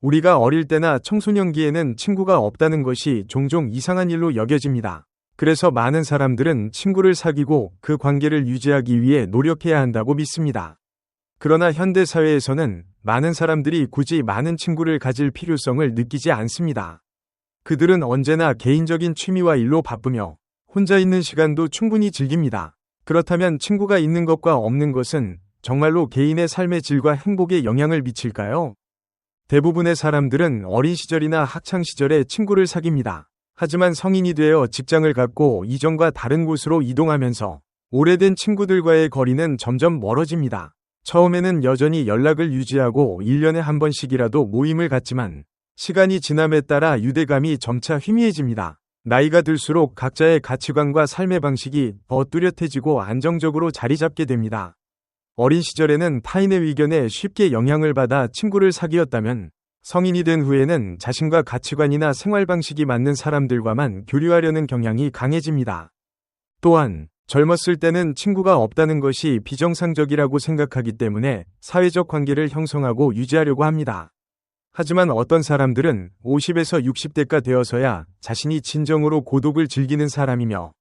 우리가 어릴 때나 청소년기에는 친구가 없다는 것이 종종 이상한 일로 여겨집니다. 그래서 많은 사람들은 친구를 사귀고 그 관계를 유지하기 위해 노력해야 한다고 믿습니다. 그러나 현대 사회에서는 많은 사람들이 굳이 많은 친구를 가질 필요성을 느끼지 않습니다. 그들은 언제나 개인적인 취미와 일로 바쁘며 혼자 있는 시간도 충분히 즐깁니다. 그렇다면 친구가 있는 것과 없는 것은 정말로 개인의 삶의 질과 행복에 영향을 미칠까요? 대부분의 사람들은 어린 시절이나 학창 시절에 친구를 사귀입니다. 하지만 성인이 되어 직장을 갖고 이전과 다른 곳으로 이동하면서 오래된 친구들과의 거리는 점점 멀어집니다. 처음에는 여전히 연락을 유지하고 1년에 한 번씩이라도 모임을 갖지만 시간이 지남에 따라 유대감이 점차 희미해집니다. 나이가 들수록 각자의 가치관과 삶의 방식이 더 뚜렷해지고 안정적으로 자리 잡게 됩니다. 어린 시절에는 타인의 의견에 쉽게 영향을 받아 친구를 사귀었다면 성인이 된 후에는 자신과 가치관이나 생활 방식이 맞는 사람들과만 교류하려는 경향이 강해집니다. 또한 젊었을 때는 친구가 없다는 것이 비정상적이라고 생각하기 때문에 사회적 관계를 형성하고 유지하려고 합니다. 하지만 어떤 사람들은 50에서 60대가 되어서야 자신이 진정으로 고독을 즐기는 사람이며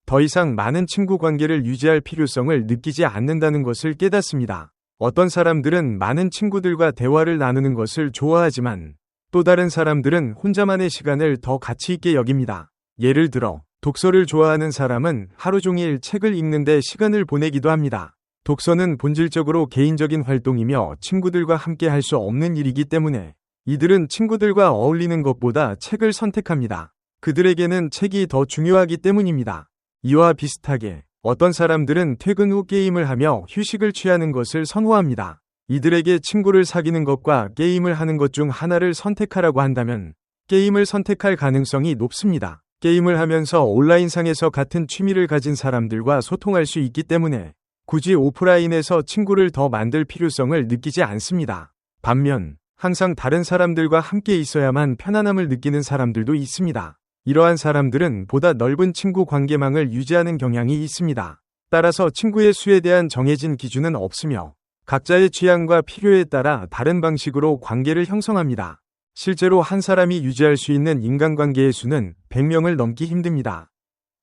더 이상 많은 친구 관계를 유지할 필요성을 느끼지 않는다는 것을 깨닫습니다. 어떤 사람들은 많은 친구들과 대화를 나누는 것을 좋아하지만 또 다른 사람들은 혼자만의 시간을 더 가치 있게 여깁니다. 예를 들어 독서를 좋아하는 사람은 하루 종일 책을 읽는데 시간을 보내기도 합니다. 독서는 본질적으로 개인적인 활동이며 친구들과 함께 할 수 없는 일이기 때문에 이들은 친구들과 어울리는 것보다 책을 선택합니다. 그들에게는 책이 더 중요하기 때문입니다. 이와 비슷하게 어떤 사람들은 퇴근 후 게임을 하며 휴식을 취하는 것을 선호합니다. 이들에게 친구를 사귀는 것과 게임을 하는 것 중 하나를 선택하라고 한다면 게임을 선택할 가능성이 높습니다. 게임을 하면서 온라인상에서 같은 취미를 가진 사람들과 소통할 수 있기 때문에 굳이 오프라인에서 친구를 더 만들 필요성을 느끼지 않습니다. 반면 항상 다른 사람들과 함께 있어야만 편안함을 느끼는 사람들도 있습니다. 이러한 사람들은 보다 넓은 친구 관계망을 유지하는 경향이 있습니다. 따라서 친구의 수에 대한 정해진 기준은 없으며 각자의 취향과 필요에 따라 다른 방식으로 관계를 형성합니다. 실제로 한 사람이 유지할 수 있는 인간관계의 수는 100명을 넘기 힘듭니다.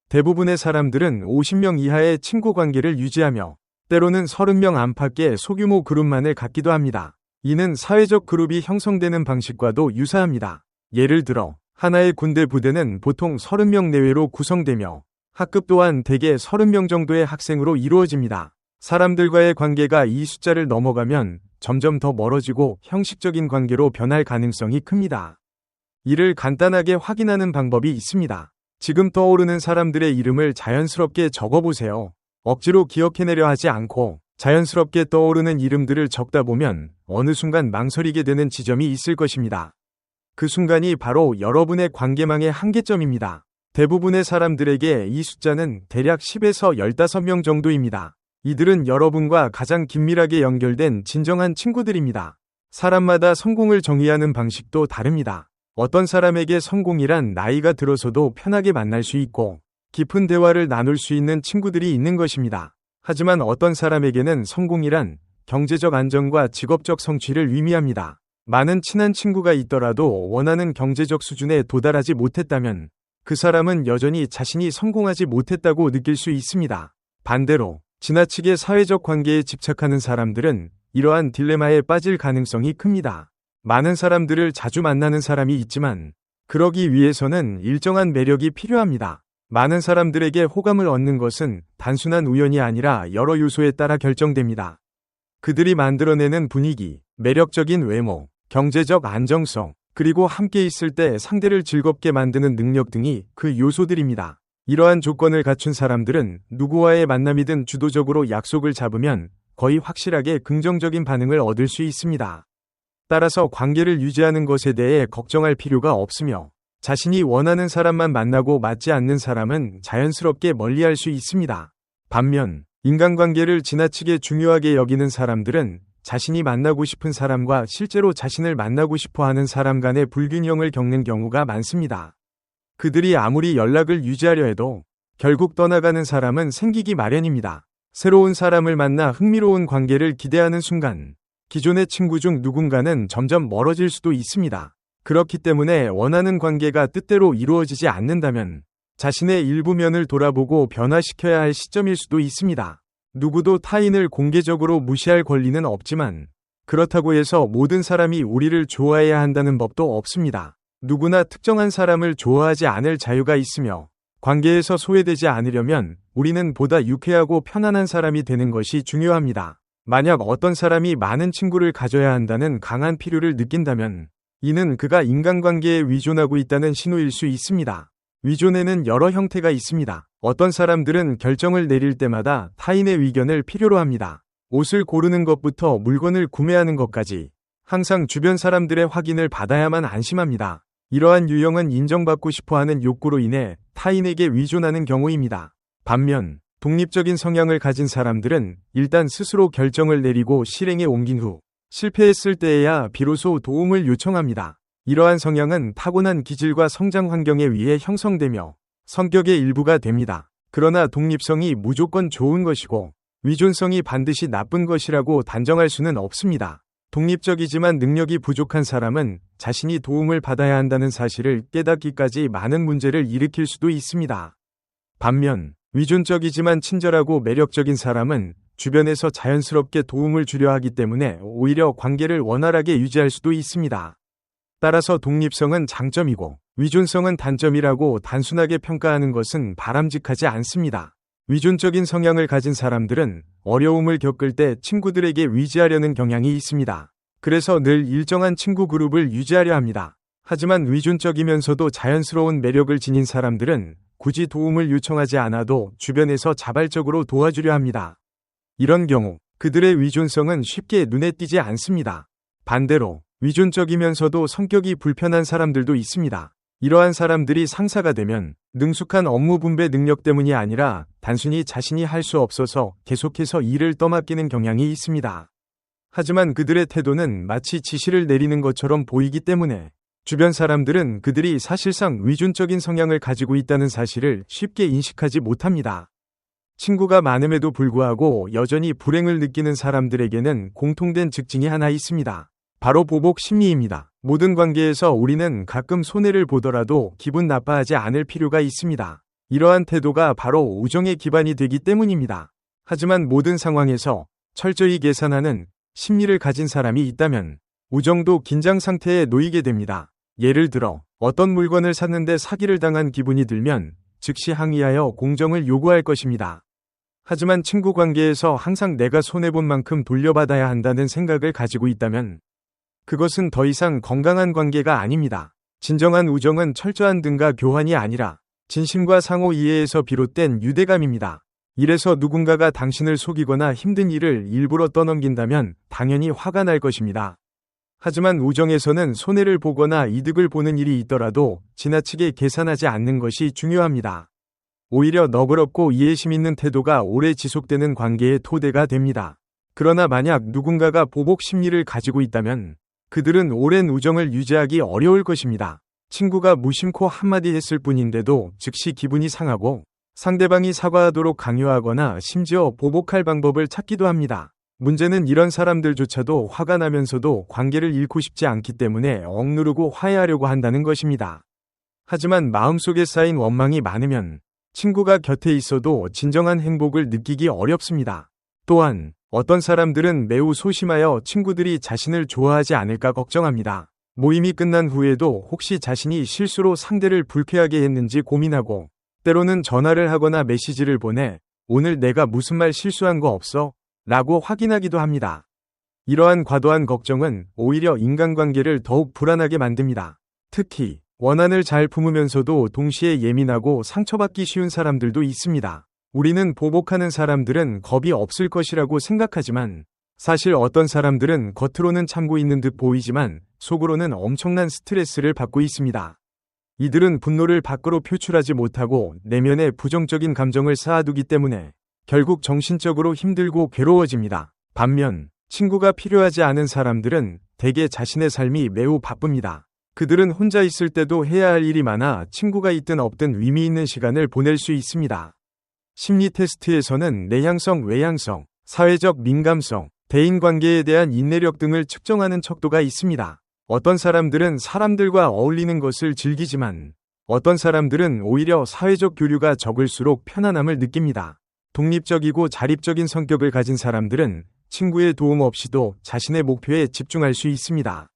대부분의 사람들은 50명 이하의 친구 관계를 유지하며 때로는 30명 안팎의 소규모 그룹만을 갖기도 합니다. 이는 사회적 그룹이 형성되는 방식과도 유사합니다. 예를 들어 하나의 군대 부대는 보통 30명 내외로 구성되며 학급 또한 대개 30명 정도의 학생으로 이루어집니다. 사람들과의 관계가 이 숫자를 넘어가면 점점 더 멀어지고 형식적인 관계로 변할 가능성이 큽니다. 이를 간단하게 확인하는 방법이 있습니다. 지금 떠오르는 사람들의 이름을 자연스럽게 적어보세요. 억지로 기억해내려 하지 않고 자연스럽게 떠오르는 이름들을 적다 보면 어느 순간 망설이게 되는 지점이 있을 것입니다. 그 순간이 바로 여러분의 관계망의 한계점입니다. 대부분의 사람들에게 이 숫자는 대략 10에서 15명 정도입니다. 이들은 여러분과 가장 긴밀하게 연결된 진정한 친구들입니다. 사람마다 성공을 정의하는 방식도 다릅니다. 어떤 사람에게 성공이란 나이가 들어서도 편하게 만날 수 있고 깊은 대화를 나눌 수 있는 친구들이 있는 것입니다. 하지만 어떤 사람에게는 성공이란 경제적 안정과 직업적 성취를 의미합니다. 많은 친한 친구가 있더라도 원하는 경제적 수준에 도달하지 못했다면 그 사람은 여전히 자신이 성공하지 못했다고 느낄 수 있습니다. 반대로 지나치게 사회적 관계에 집착하는 사람들은 이러한 딜레마에 빠질 가능성이 큽니다. 많은 사람들을 자주 만나는 사람이 있지만 그러기 위해서는 일정한 매력이 필요합니다. 많은 사람들에게 호감을 얻는 것은 단순한 우연이 아니라 여러 요소에 따라 결정됩니다. 그들이 만들어내는 분위기, 매력적인 외모, 경제적 안정성, 그리고 함께 있을 때 상대를 즐겁게 만드는 능력 등이 그 요소들입니다. 이러한 조건을 갖춘 사람들은 누구와의 만남이든 주도적으로 약속을 잡으면 거의 확실하게 긍정적인 반응을 얻을 수 있습니다. 따라서 관계를 유지하는 것에 대해 걱정할 필요가 없으며 자신이 원하는 사람만 만나고 맞지 않는 사람은 자연스럽게 멀리할 수 있습니다. 반면 인간관계를 지나치게 중요하게 여기는 사람들은 자신이 만나고 싶은 사람과 실제로 자신을 만나고 싶어 하는 사람 간의 불균형을 겪는 경우가 많습니다. 그들이 아무리 연락을 유지하려 해도 결국 떠나가는 사람은 생기기 마련입니다. 새로운 사람을 만나 흥미로운 관계를 기대하는 순간 기존의 친구 중 누군가는 점점 멀어질 수도 있습니다. 그렇기 때문에 원하는 관계가 뜻대로 이루어지지 않는다면 자신의 일부 면을 돌아보고 변화시켜야 할 시점일 수도 있습니다. 누구도 타인을 공개적으로 무시할 권리는 없지만 그렇다고 해서 모든 사람이 우리를 좋아해야 한다는 법도 없습니다. 누구나 특정한 사람을 좋아하지 않을 자유가 있으며 관계에서 소외되지 않으려면 우리는 보다 유쾌하고 편안한 사람이 되는 것이 중요합니다. 만약 어떤 사람이 많은 친구를 가져야 한다는 강한 필요를 느낀다면 이는 그가 인간관계에 위존하고 있다는 신호일 수 있습니다. 위존에는 여러 형태가 있습니다. 어떤 사람들은 결정을 내릴 때마다 타인의 의견을 필요로 합니다. 옷을 고르는 것부터 물건을 구매하는 것까지 항상 주변 사람들의 확인을 받아야만 안심합니다. 이러한 유형은 인정받고 싶어하는 욕구로 인해 타인에게 위존하는 경우입니다. 반면 독립적인 성향을 가진 사람들은 일단 스스로 결정을 내리고 실행에 옮긴 후 실패했을 때에야 비로소 도움을 요청합니다. 이러한 성향은 타고난 기질과 성장 환경에 의해 형성되며 성격의 일부가 됩니다. 그러나 독립성이 무조건 좋은 것이고 위존성이 반드시 나쁜 것이라고 단정할 수는 없습니다. 독립적이지만 능력이 부족한 사람은 자신이 도움을 받아야 한다는 사실을 깨닫기까지 많은 문제를 일으킬 수도 있습니다. 반면 위존적이지만 친절하고 매력적인 사람은 주변에서 자연스럽게 도움을 주려 하기 때문에 오히려 관계를 원활하게 유지할 수도 있습니다. 따라서 독립성은 장점이고 위존성은 단점이라고 단순하게 평가하는 것은 바람직하지 않습니다. 위존적인 성향을 가진 사람들은 어려움을 겪을 때 친구들에게 위지하려는 경향이 있습니다. 그래서 늘 일정한 친구 그룹을 유지하려 합니다. 하지만 위존적이면서도 자연스러운 매력을 지닌 사람들은 굳이 도움을 요청하지 않아도 주변에서 자발적으로 도와주려 합니다. 이런 경우 그들의 위존성은 쉽게 눈에 띄지 않습니다. 반대로 위존적이면서도 성격이 불편한 사람들도 있습니다. 이러한 사람들이 상사가 되면 능숙한 업무 분배 능력 때문이 아니라 단순히 자신이 할 수 없어서 계속해서 일을 떠맡기는 경향이 있습니다. 하지만 그들의 태도는 마치 지시를 내리는 것처럼 보이기 때문에 주변 사람들은 그들이 사실상 위존적인 성향을 가지고 있다는 사실을 쉽게 인식하지 못합니다. 친구가 많음에도 불구하고 여전히 불행을 느끼는 사람들에게는 공통된 특징이 하나 있습니다. 바로 보복 심리입니다. 모든 관계에서 우리는 가끔 손해를 보더라도 기분 나빠하지 않을 필요가 있습니다. 이러한 태도가 바로 우정의 기반이 되기 때문입니다. 하지만 모든 상황에서 철저히 계산하는 심리를 가진 사람이 있다면 우정도 긴장 상태에 놓이게 됩니다. 예를 들어 어떤 물건을 샀는데 사기를 당한 기분이 들면 즉시 항의하여 공정을 요구할 것입니다. 하지만 친구 관계에서 항상 내가 손해본 만큼 돌려받아야 한다는 생각을 가지고 있다면 그것은 더 이상 건강한 관계가 아닙니다. 진정한 우정은 철저한 등가 교환이 아니라 진심과 상호 이해에서 비롯된 유대감입니다. 이래서 누군가가 당신을 속이거나 힘든 일을 일부러 떠넘긴다면 당연히 화가 날 것입니다. 하지만 우정에서는 손해를 보거나 이득을 보는 일이 있더라도 지나치게 계산하지 않는 것이 중요합니다. 오히려 너그럽고 이해심 있는 태도가 오래 지속되는 관계의 토대가 됩니다. 그러나 만약 누군가가 보복 심리를 가지고 있다면 그들은 오랜 우정을 유지하기 어려울 것입니다. 친구가 무심코 한마디 했을 뿐인데도 즉시 기분이 상하고 상대방이 사과하도록 강요하거나 심지어 보복할 방법을 찾기도 합니다. 문제는 이런 사람들조차도 화가 나면서도 관계를 잃고 싶지 않기 때문에 억누르고 화해하려고 한다는 것입니다. 하지만 마음속에 쌓인 원망이 많으면 친구가 곁에 있어도 진정한 행복을 느끼기 어렵습니다. 또한 어떤 사람들은 매우 소심하여 친구들이 자신을 좋아하지 않을까 걱정합니다. 모임이 끝난 후에도 혹시 자신이 실수로 상대를 불쾌하게 했는지 고민하고 때로는 전화를 하거나 메시지를 보내 오늘 내가 무슨 말 실수한 거 없어? 라고 확인하기도 합니다. 이러한 과도한 걱정은 오히려 인간관계를 더욱 불안하게 만듭니다. 특히 원한을 잘 품으면서도 동시에 예민하고 상처받기 쉬운 사람들도 있습니다. 우리는 보복하는 사람들은 겁이 없을 것이라고 생각하지만 사실 어떤 사람들은 겉으로는 참고 있는 듯 보이지만 속으로는 엄청난 스트레스를 받고 있습니다. 이들은 분노를 밖으로 표출하지 못하고 내면에 부정적인 감정을 쌓아두기 때문에 결국 정신적으로 힘들고 괴로워집니다. 반면 친구가 필요하지 않은 사람들은 대개 자신의 삶이 매우 바쁩니다. 그들은 혼자 있을 때도 해야 할 일이 많아 친구가 있든 없든 의미 있는 시간을 보낼 수 있습니다. 심리 테스트에서는 내향성, 외향성, 사회적 민감성, 대인관계에 대한 인내력 등을 측정하는 척도가 있습니다. 어떤 사람들은 사람들과 어울리는 것을 즐기지만 어떤 사람들은 오히려 사회적 교류가 적을수록 편안함을 느낍니다. 독립적이고 자립적인 성격을 가진 사람들은 친구의 도움 없이도 자신의 목표에 집중할 수 있습니다.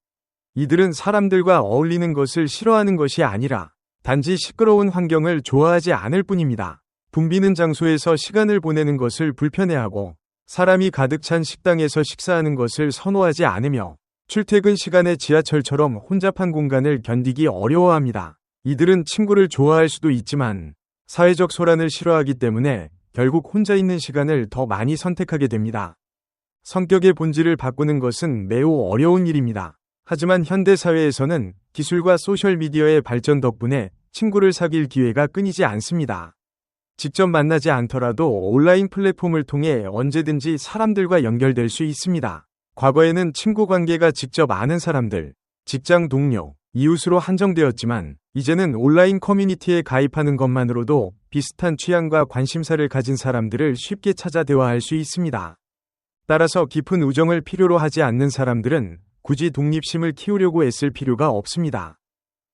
이들은 사람들과 어울리는 것을 싫어하는 것이 아니라 단지 시끄러운 환경을 좋아하지 않을 뿐입니다. 붐비는 장소에서 시간을 보내는 것을 불편해하고 사람이 가득 찬 식당에서 식사하는 것을 선호하지 않으며 출퇴근 시간에 지하철처럼 혼잡한 공간을 견디기 어려워합니다. 이들은 친구를 좋아할 수도 있지만 사회적 소란을 싫어하기 때문에 결국 혼자 있는 시간을 더 많이 선택하게 됩니다. 성격의 본질을 바꾸는 것은 매우 어려운 일입니다. 하지만 현대 사회에서는 기술과 소셜미디어의 발전 덕분에 친구를 사귈 기회가 끊이지 않습니다. 직접 만나지 않더라도 온라인 플랫폼을 통해 언제든지 사람들과 연결될 수 있습니다. 과거에는 친구 관계가 직접 아는 사람들, 직장 동료, 이웃으로 한정되었지만 이제는 온라인 커뮤니티에 가입하는 것만으로도 비슷한 취향과 관심사를 가진 사람들을 쉽게 찾아 대화할 수 있습니다. 따라서 깊은 우정을 필요로 하지 않는 사람들은 굳이 독립심을 키우려고 애쓸 필요가 없습니다.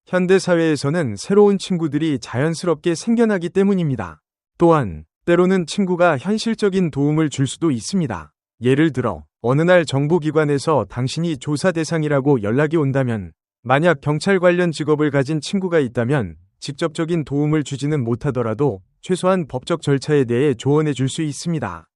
현대 사회에서는 새로운 친구들이 자연스럽게 생겨나기 때문입니다. 또한 때로는 친구가 현실적인 도움을 줄 수도 있습니다. 예를 들어 어느 날 정보기관에서 당신이 조사 대상이라고 연락이 온다면 만약 경찰 관련 직업을 가진 친구가 있다면 직접적인 도움을 주지는 못하더라도 최소한 법적 절차에 대해 조언해 줄 수 있습니다.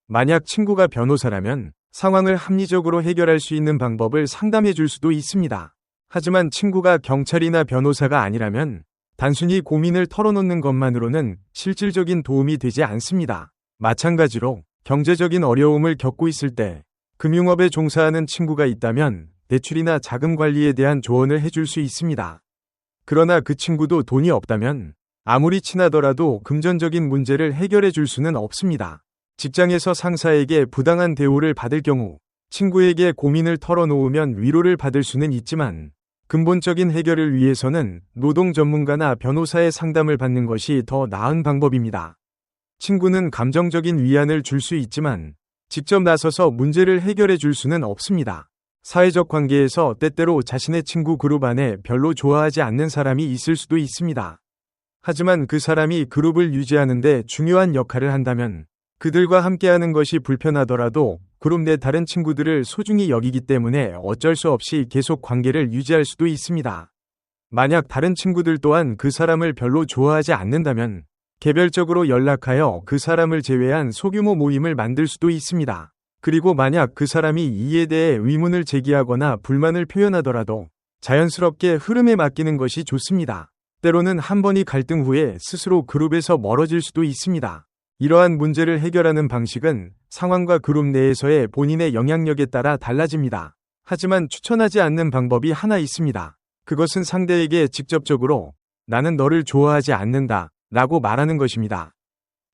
만약 친구가 변호사라면 상황을 합리적으로 해결할 수 있는 방법을 상담해 줄 수도 있습니다. 하지만 친구가 경찰이나 변호사가 아니라면 단순히 고민을 털어놓는 것만으로는 실질적인 도움이 되지 않습니다. 마찬가지로 경제적인 어려움을 겪고 있을 때 금융업에 종사하는 친구가 있다면 대출이나 자금 관리에 대한 조언을 해줄 수 있습니다. 그러나 그 친구도 돈이 없다면 아무리 친하더라도 금전적인 문제를 해결해 줄 수는 없습니다. 직장에서 상사에게 부당한 대우를 받을 경우 친구에게 고민을 털어놓으면 위로를 받을 수는 있지만 근본적인 해결을 위해서는 노동 전문가나 변호사의 상담을 받는 것이 더 나은 방법입니다. 친구는 감정적인 위안을 줄 수 있지만 직접 나서서 문제를 해결해 줄 수는 없습니다. 사회적 관계에서 때때로 자신의 친구 그룹 안에 별로 좋아하지 않는 사람이 있을 수도 있습니다. 하지만 그 사람이 그룹을 유지하는 데 중요한 역할을 한다면 그들과 함께하는 것이 불편하더라도 그룹 내 다른 친구들을 소중히 여기기 때문에 어쩔 수 없이 계속 관계를 유지할 수도 있습니다. 만약 다른 친구들 또한 그 사람을 별로 좋아하지 않는다면 개별적으로 연락하여 그 사람을 제외한 소규모 모임을 만들 수도 있습니다. 그리고 만약 그 사람이 이에 대해 의문을 제기하거나 불만을 표현하더라도 자연스럽게 흐름에 맡기는 것이 좋습니다. 때로는 한 번의 갈등 후에 스스로 그룹에서 멀어질 수도 있습니다. 이러한 문제를 해결하는 방식은 상황과 그룹 내에서의 본인의 영향력에 따라 달라집니다. 하지만 추천하지 않는 방법이 하나 있습니다. 그것은 상대에게 직접적으로 나는 너를 좋아하지 않는다 라고 말하는 것입니다.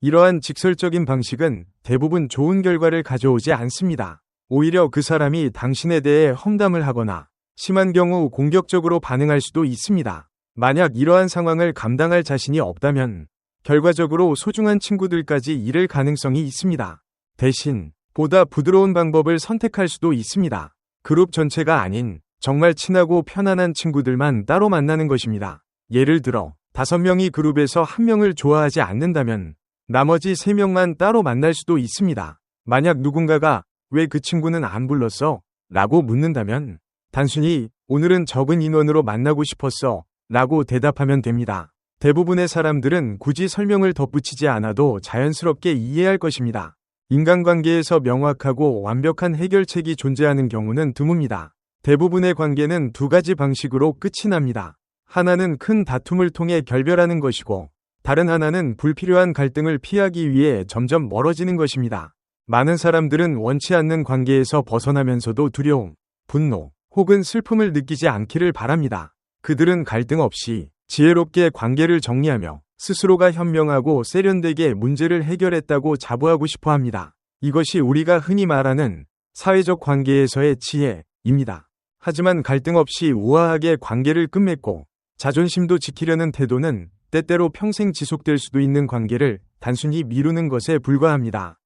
이러한 직설적인 방식은 대부분 좋은 결과를 가져오지 않습니다. 오히려 그 사람이 당신에 대해 험담을 하거나 심한 경우 공격적으로 반응할 수도 있습니다. 만약 이러한 상황을 감당할 자신이 없다면 결과적으로 소중한 친구들까지 잃을 가능성이 있습니다. 대신 보다 부드러운 방법을 선택할 수도 있습니다. 그룹 전체가 아닌 정말 친하고 편안한 친구들만 따로 만나는 것입니다. 예를 들어 5명이 그룹에서 1명을 좋아하지 않는다면 나머지 3명만 따로 만날 수도 있습니다. 만약 누군가가 왜 그 친구는 안 불렀어? 라고 묻는다면 단순히 오늘은 적은 인원으로 만나고 싶었어 라고 대답하면 됩니다. 대부분의 사람들은 굳이 설명을 덧붙이지 않아도 자연스럽게 이해할 것입니다. 인간관계에서 명확하고 완벽한 해결책이 존재하는 경우는 드뭅니다. 대부분의 관계는 2가지 방식으로 끝이 납니다. 하나는 큰 다툼을 통해 결별하는 것이고 다른 하나는 불필요한 갈등을 피하기 위해 점점 멀어지는 것입니다. 많은 사람들은 원치 않는 관계에서 벗어나면서도 두려움, 분노, 혹은 슬픔을 느끼지 않기를 바랍니다. 그들은 갈등 없이 지혜롭게 관계를 정리하며 스스로가 현명하고 세련되게 문제를 해결했다고 자부하고 싶어 합니다. 이것이 우리가 흔히 말하는 사회적 관계에서의 지혜입니다. 하지만 갈등 없이 우아하게 관계를 끝맺고 자존심도 지키려는 태도는 때때로 평생 지속될 수도 있는 관계를 단순히 미루는 것에 불과합니다.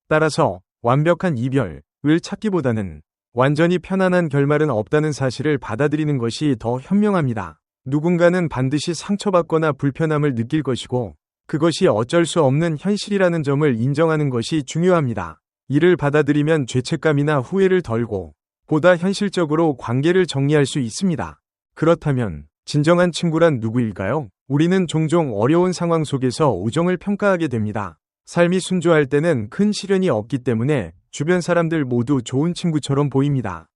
따라서 완벽한 이별, 찾기보다는 완전히 편안한 결말은 없다는 사실을 받아들이는 것이 더 현명합니다. 누군가는 반드시 상처받거나 불편함을 느낄 것이고 그것이 어쩔 수 없는 현실이라는 점을 인정하는 것이 중요합니다. 이를 받아들이면 죄책감이나 후회를 덜고 보다 현실적으로 관계를 정리할 수 있습니다. 그렇다면 진정한 친구란 누구일까요? 우리는 종종 어려운 상황 속에서 우정을 평가하게 됩니다. 삶이 순조할 때는 큰 시련이 없기 때문에 주변 사람들 모두 좋은 친구처럼 보입니다.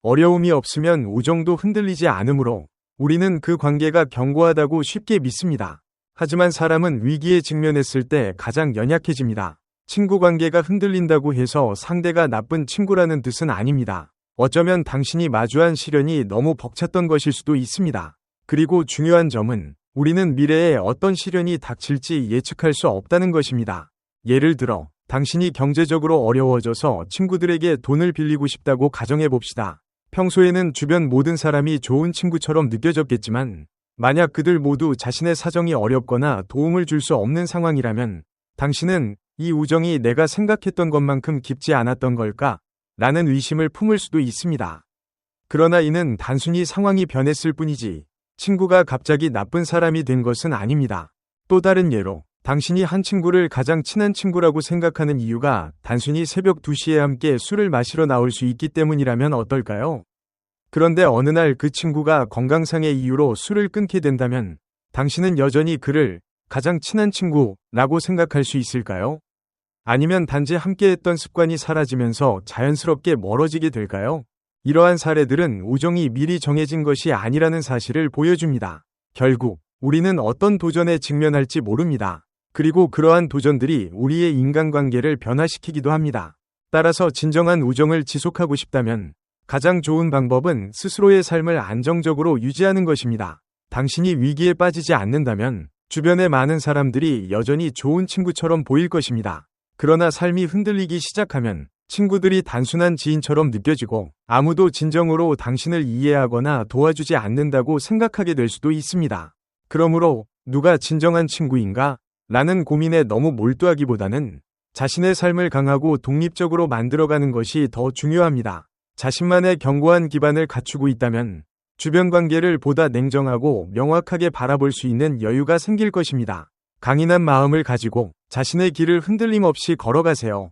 어려움이 없으면 우정도 흔들리지 않으므로 우리는 그 관계가 견고하다고 쉽게 믿습니다. 하지만 사람은 위기에 직면했을 때 가장 연약해집니다. 친구 관계가 흔들린다고 해서 상대가 나쁜 친구라는 뜻은 아닙니다. 어쩌면 당신이 마주한 시련이 너무 벅찼던 것일 수도 있습니다. 그리고 중요한 점은 우리는 미래에 어떤 시련이 닥칠지 예측할 수 없다는 것입니다. 예를 들어 당신이 경제적으로 어려워져서 친구들에게 돈을 빌리고 싶다고 가정해 봅시다. 평소에는 주변 모든 사람이 좋은 친구처럼 느껴졌겠지만 만약 그들 모두 자신의 사정이 어렵거나 도움을 줄 수 없는 상황이라면 당신은 이 우정이 내가 생각했던 것만큼 깊지 않았던 걸까? 라는 의심을 품을 수도 있습니다. 그러나 이는 단순히 상황이 변했을 뿐이지 친구가 갑자기 나쁜 사람이 된 것은 아닙니다. 또 다른 예로 당신이 한 친구를 가장 친한 친구라고 생각하는 이유가 단순히 새벽 2시에 함께 술을 마시러 나올 수 있기 때문이라면 어떨까요? 그런데 어느 날 그 친구가 건강상의 이유로 술을 끊게 된다면 당신은 여전히 그를 가장 친한 친구라고 생각할 수 있을까요? 아니면 단지 함께했던 습관이 사라지면서 자연스럽게 멀어지게 될까요? 이러한 사례들은 우정이 미리 정해진 것이 아니라는 사실을 보여줍니다. 결국 우리는 어떤 도전에 직면할지 모릅니다. 그리고 그러한 도전들이 우리의 인간관계를 변화시키기도 합니다. 따라서 진정한 우정을 지속하고 싶다면 가장 좋은 방법은 스스로의 삶을 안정적으로 유지하는 것입니다. 당신이 위기에 빠지지 않는다면 주변의 많은 사람들이 여전히 좋은 친구처럼 보일 것입니다. 그러나 삶이 흔들리기 시작하면 친구들이 단순한 지인처럼 느껴지고 아무도 진정으로 당신을 이해하거나 도와주지 않는다고 생각하게 될 수도 있습니다. 그러므로 누가 진정한 친구인가? 라는 고민에 너무 몰두하기보다는 자신의 삶을 강하고 독립적으로 만들어가는 것이 더 중요합니다. 자신만의 견고한 기반을 갖추고 있다면 주변 관계를 보다 냉정하고 명확하게 바라볼 수 있는 여유가 생길 것입니다. 강인한 마음을 가지고 자신의 길을 흔들림 없이 걸어가세요.